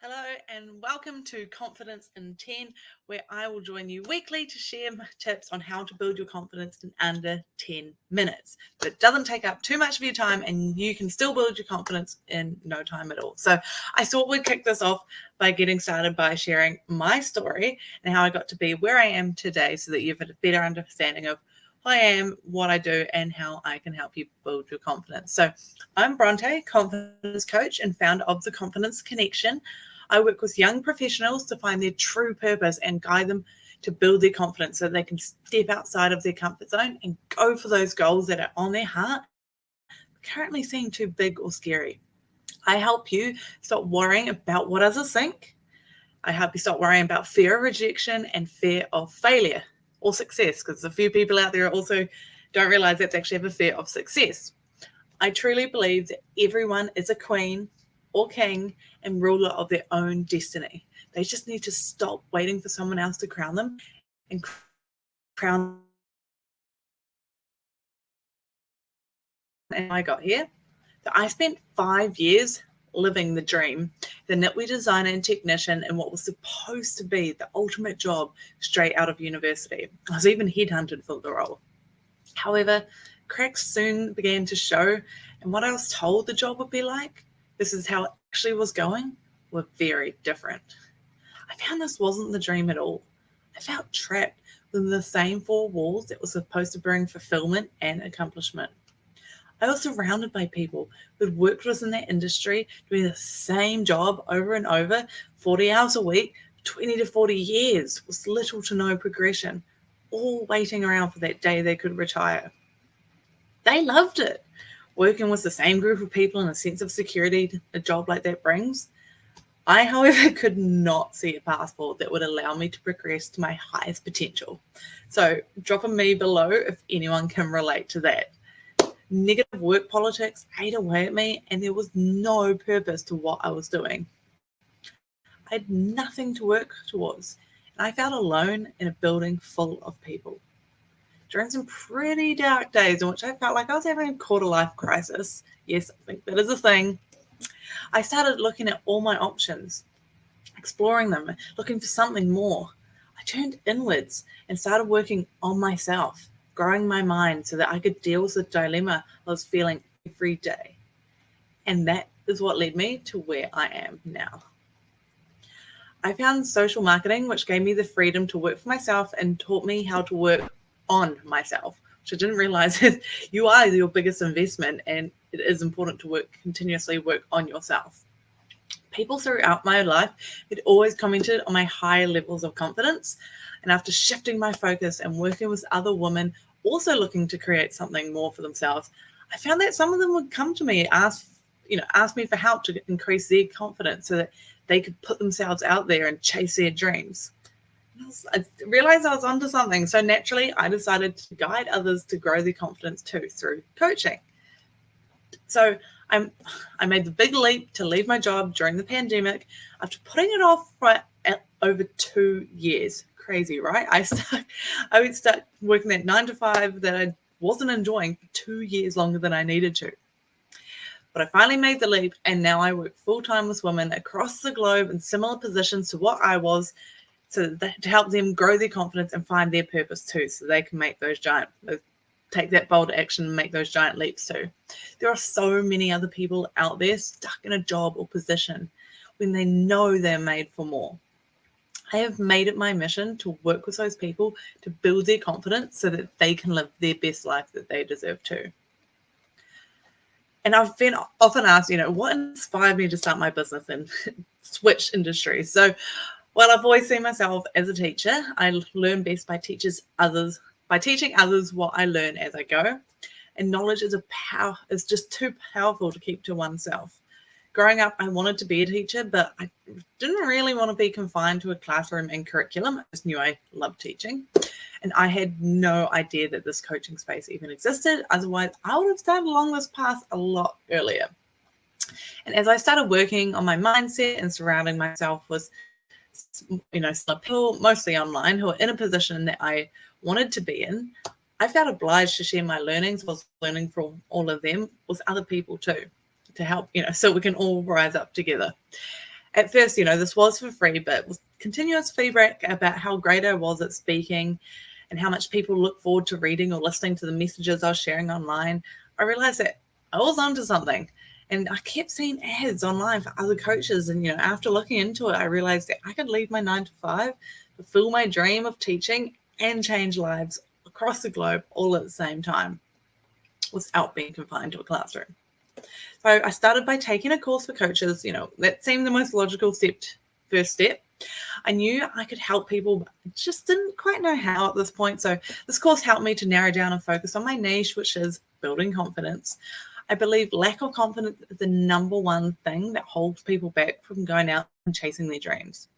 Hello and welcome to Confidence in 10, where I will join you weekly to share my tips on how to build your confidence in under 10 minutes. But it doesn't take up too much of your time and you can still build your confidence in no time at all. So I thought we'd kick this off by getting started by sharing my story and how I got to be where I am today so that you've had a better understanding of who I am, what I do, and how I can help you build your confidence. So I'm Bronte, confidence coach and founder of The Confidence Connection. I work with young professionals to find their true purpose and guide them to build their confidence so they can step outside of their comfort zone and go for those goals that are on their heart, currently seem too big or scary. I help you stop worrying about what others think. I help you stop worrying about fear of rejection and fear of failure or success, because a few people out there also don't realize that's actually have a fear of success. I truly believe that everyone is a queen or king and ruler of their own destiny. They just need to stop waiting for someone else to crown them and crown. And I got here. So I spent 5 years living the dream, the knitwear designer and technician in what was supposed to be the ultimate job straight out of university. I was even headhunted for the role. However, cracks soon began to show, and what I was told the job would be like, this is how it actually was going, were very different. I found this wasn't the dream at all. I felt trapped within the same four walls that were supposed to bring fulfillment and accomplishment. I was surrounded by people who'd worked within that industry, doing the same job over and over, 40 hours a week, 20 to 40 years, with little to no progression, all waiting around for that day they could retire. They loved it. Working with the same group of people and a sense of security a job like that brings. I, however, could not see a passport that would allow me to progress to my highest potential. So drop a me below if anyone can relate to that. Negative work politics ate away at me and there was no purpose to what I was doing. I had nothing to work towards and I felt alone in a building full of people. During some pretty dark days in which I felt like I was having a quarter-life crisis, yes, I think that is a thing, I started looking at all my options, exploring them, looking for something more. I turned inwards and started working on myself, growing my mind so that I could deal with the dilemma I was feeling every day. And that is what led me to where I am now. I found social marketing, which gave me the freedom to work for myself and taught me how to work on myself, which I didn't realize is you are your biggest investment and it is important to continuously work on yourself. People throughout my life had always commented on my high levels of confidence, and after shifting my focus and working with other women also looking to create something more for themselves, I found that some of them would come to me and ask me for help to increase their confidence so that they could put themselves out there and chase their dreams. I realized I was onto something. So naturally, I decided to guide others to grow their confidence too through coaching. So I made the big leap to leave my job during the pandemic after putting it off for over 2 years. Crazy, right? I would start working that 9 to 5 that I wasn't enjoying for 2 years longer than I needed to. But I finally made the leap, and now I work full-time with women across the globe in similar positions to what I was, to help them grow their confidence and find their purpose too, so they can make take that bold action and make those giant leaps too. There are so many other people out there stuck in a job or position when they know they're made for more. I have made it my mission to work with those people to build their confidence so that they can live their best life that they deserve too. And I've been often asked, what inspired me to start my business and switch industries? So while I've always seen myself as a teacher, I learn best by teaching others what I learn as I go. And knowledge is just too powerful to keep to oneself. Growing up, I wanted to be a teacher, but I didn't really want to be confined to a classroom and curriculum. I just knew I loved teaching. And I had no idea that this coaching space even existed. Otherwise, I would have started along this path a lot earlier. And as I started working on my mindset and surrounding myself with some people, mostly online, who are in a position that I wanted to be in, I felt obliged to share my learnings, was learning from all of them, with other people too, to help, so we can all rise up together. At first, this was for free, but with continuous feedback about how great I was at speaking and how much people look forward to reading or listening to the messages I was sharing online, I realized that I was onto something. And I kept seeing ads online for other coaches. And, after looking into it, I realized that I could leave my 9 to 5, fulfill my dream of teaching and change lives across the globe all at the same time without being confined to a classroom. So I started by taking a course for coaches. That seemed the most logical first step. I knew I could help people, but just didn't quite know how at this point. So this course helped me to narrow down and focus on my niche, which is building confidence. I believe lack of confidence is the number one thing that holds people back from going out and chasing their dreams.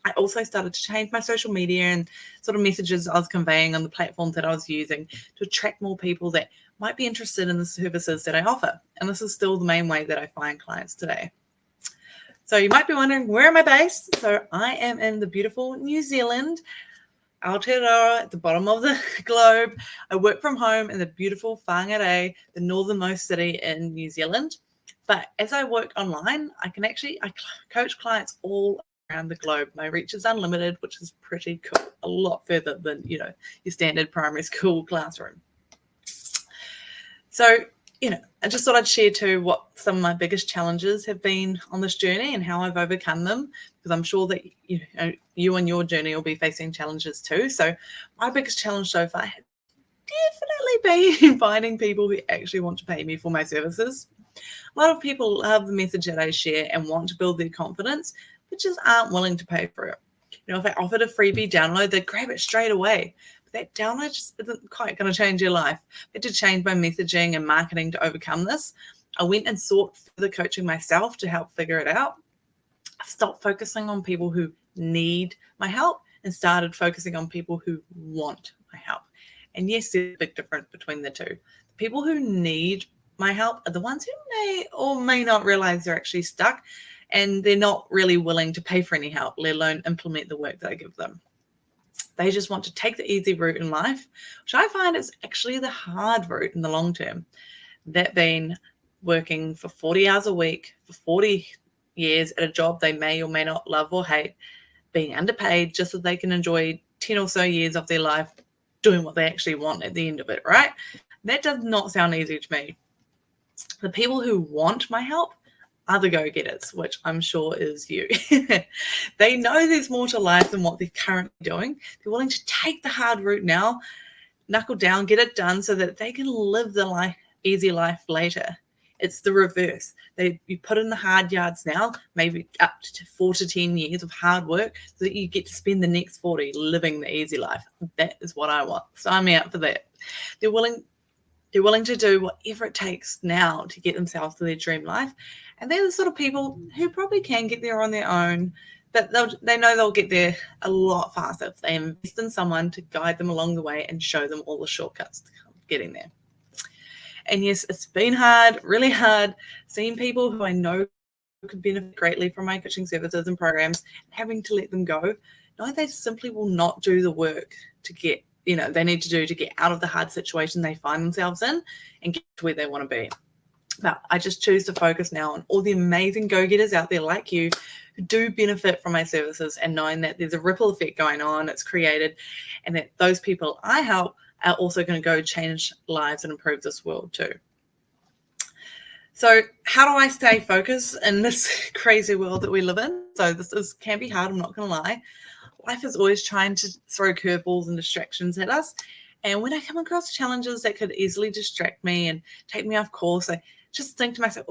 I also started to change my social media and sort of messages I was conveying on the platforms that I was using to attract more people that might be interested in the services that I offer. And this is still the main way that I find clients today. So you might be wondering, where am I based? So I am in the beautiful New Zealand, Aotearoa, at the bottom of the globe. I work from home in the beautiful Whangarei, the northernmost city in New Zealand. But as I work online, I coach clients all around the globe. My reach is unlimited, which is pretty cool. A lot further than, your standard primary school classroom. So, I just thought I'd share too what some of my biggest challenges have been on this journey and how I've overcome them, because I'm sure that you and your journey will be facing challenges too. So my biggest challenge so far has definitely been finding people who actually want to pay me for my services. A lot of people love the message that I share and want to build their confidence, but just aren't willing to pay for it. If I offered a freebie download, they'd grab it straight away. That download just isn't quite going to change your life. I had to change my messaging and marketing to overcome this. I went and sought further coaching myself to help figure it out. I've stopped focusing on people who need my help and started focusing on people who want my help. And yes, there's a big difference between the two. The people who need my help are the ones who may or may not realize they're actually stuck and they're not really willing to pay for any help, let alone implement the work that I give them. They just want to take the easy route in life, which I find is actually the hard route in the long term. That being working for 40 hours a week for 40 years at a job they may or may not love or hate, being underpaid just so they can enjoy 10 or so years of their life doing what they actually want at the end of it, right? That does not sound easy to me. The people who want my help are the go-getters, which I'm sure is you. They know there's more to life than what they're currently doing. They're willing to take the hard route now, knuckle down, get it done so that they can live the easy life later. It's the reverse. You put in the hard yards now, maybe up to 4 to 10 years of hard work so that you get to spend the next 40 living the easy life. That is what I want. Sign me up for that. They're willing to do whatever it takes now to get themselves to their dream life. And they're the sort of people who probably can get there on their own, but they know they'll get there a lot faster if they invest in someone to guide them along the way and show them all the shortcuts to getting there. And yes, it's been hard, really hard, seeing people who I know could benefit greatly from my coaching services and programs, and having to let them go. No, they simply will not do the work to get they need to do to get out of the hard situation they find themselves in and get to where they want to be. But I just choose to focus now on all the amazing go-getters out there like you who do benefit from my services, and knowing that there's a ripple effect going on, it's created, and that those people I help are also going to go change lives and improve this world too. So how do I stay focused in this crazy world that we live in? So this can be hard, I'm not going to lie. Life is always trying to throw curveballs and distractions at us. And when I come across challenges that could easily distract me and take me off course, I just think to myself,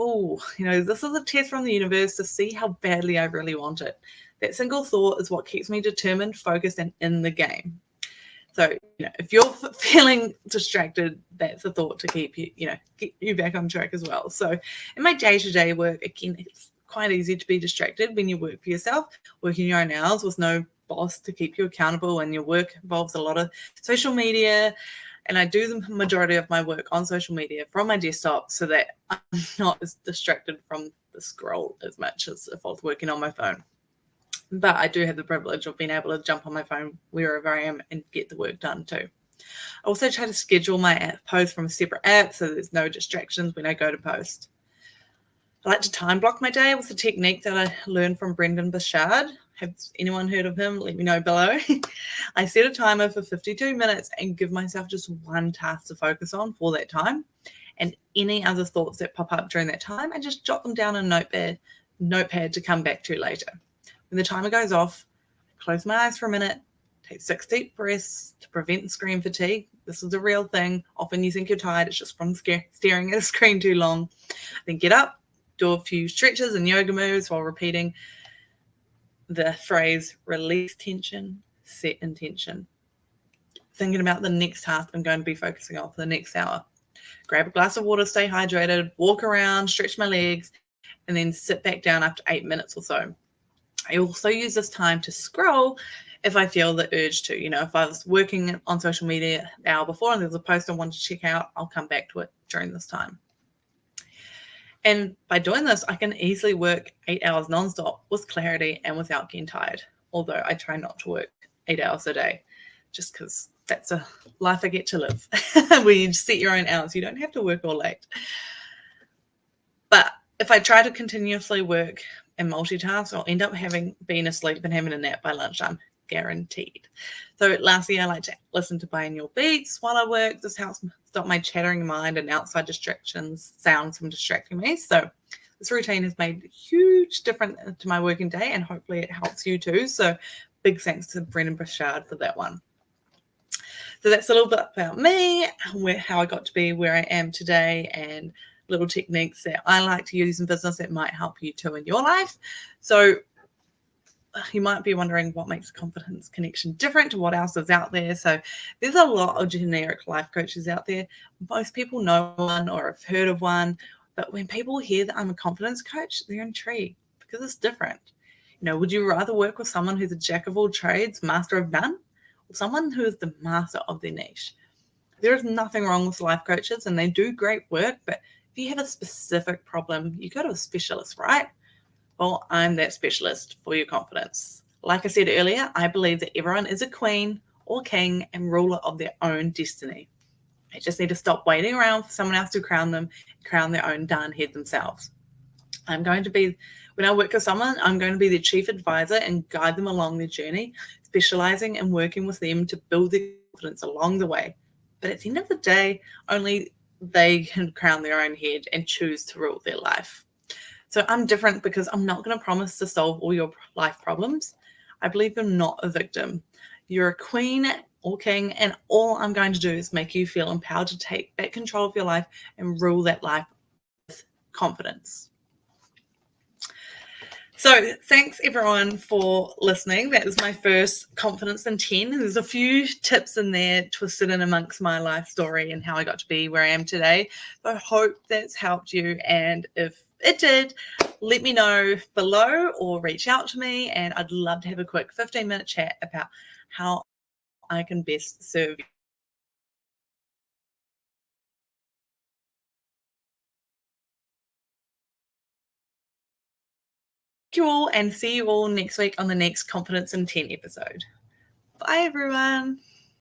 this is a test from the universe to see how badly I really want it. That single thought is what keeps me determined, focused, and in the game. So, if you're feeling distracted, that's a thought to keep you, get you back on track as well. So in my day-to-day work, again, it's quite easy to be distracted when you work for yourself, working your own hours with no boss to keep you accountable, and your work involves a lot of social media, and I do the majority of my work on social media from my desktop so that I'm not as distracted from the scroll as much as if I was working on my phone. But I do have the privilege of being able to jump on my phone wherever I am and get the work done too. I also try to schedule my posts from a separate app so there's no distractions when I go to post. I like to time block my day with a technique that I learned from Brendan Burchard. Have anyone heard of him? Let me know below. I set a timer for 52 minutes and give myself just one task to focus on for that time. And any other thoughts that pop up during that time, I just jot them down in a notepad to come back to later. When the timer goes off, close my eyes for a minute, take 6 deep breaths to prevent screen fatigue. This is a real thing. Often you think you're tired, it's just from staring at a screen too long. Then get up, do a few stretches and yoga moves while repeating the phrase release tension, set intention. Thinking about the next task I'm going to be focusing on for the next hour. Grab a glass of water, stay hydrated, walk around, stretch my legs, and then sit back down after 8 minutes or so. I also use this time to scroll if I feel the urge to. If I was working on social media the hour before and there's a post I want to check out, I'll come back to it during this time. And by doing this, I can easily work 8 hours nonstop with clarity and without getting tired. Although I try not to work 8 hours a day, just because that's a life I get to live, where you set your own hours. You don't have to work all late. But if I try to continuously work and multitask, I'll end up being asleep and having a nap by lunchtime, guaranteed. So lastly, I like to listen to binaural beats while I work. This helps stop my chattering mind and outside sounds from distracting me. So this routine has made a huge difference to my working day, and hopefully it helps you too. So big thanks to Brendan Burchard for that one. So that's a little bit about me, how I got to be where I am today, and little techniques that I like to use in business that might help you too in your life. So you might be wondering what makes Confidence Connection different to what else is out there. So there's a lot of generic life coaches out there. Most people know one or have heard of one, but when people hear that I'm a confidence coach, they're intrigued because it's different. Would you rather work with someone who's a jack of all trades, master of none, or someone who is the master of their niche? There is nothing wrong with life coaches, and they do great work, but if you have a specific problem, you go to a specialist, right? Well, I'm that specialist for your confidence. Like I said earlier, I believe that everyone is a queen or king and ruler of their own destiny. They just need to stop waiting around for someone else to crown their own darn head themselves. When I work with someone, I'm going to be their chief advisor and guide them along their journey, specializing and working with them to build their confidence along the way. But at the end of the day, only they can crown their own head and choose to rule their life. So I'm different because I'm not going to promise to solve all your life problems. I believe you're not a victim. You're a queen or king, and all I'm going to do is make you feel empowered to take back control of your life and rule that life with confidence. So thanks everyone for listening. That is my first Confidence in 10. There's a few tips in there twisted in amongst my life story and how I got to be where I am today. So I hope that's helped you. And if it did, let me know below or reach out to me. And I'd love to have a quick 15-minute chat about how I can best serve you. Thank you all, and see you all next week on the next Confidence in 10 episode. Bye, everyone.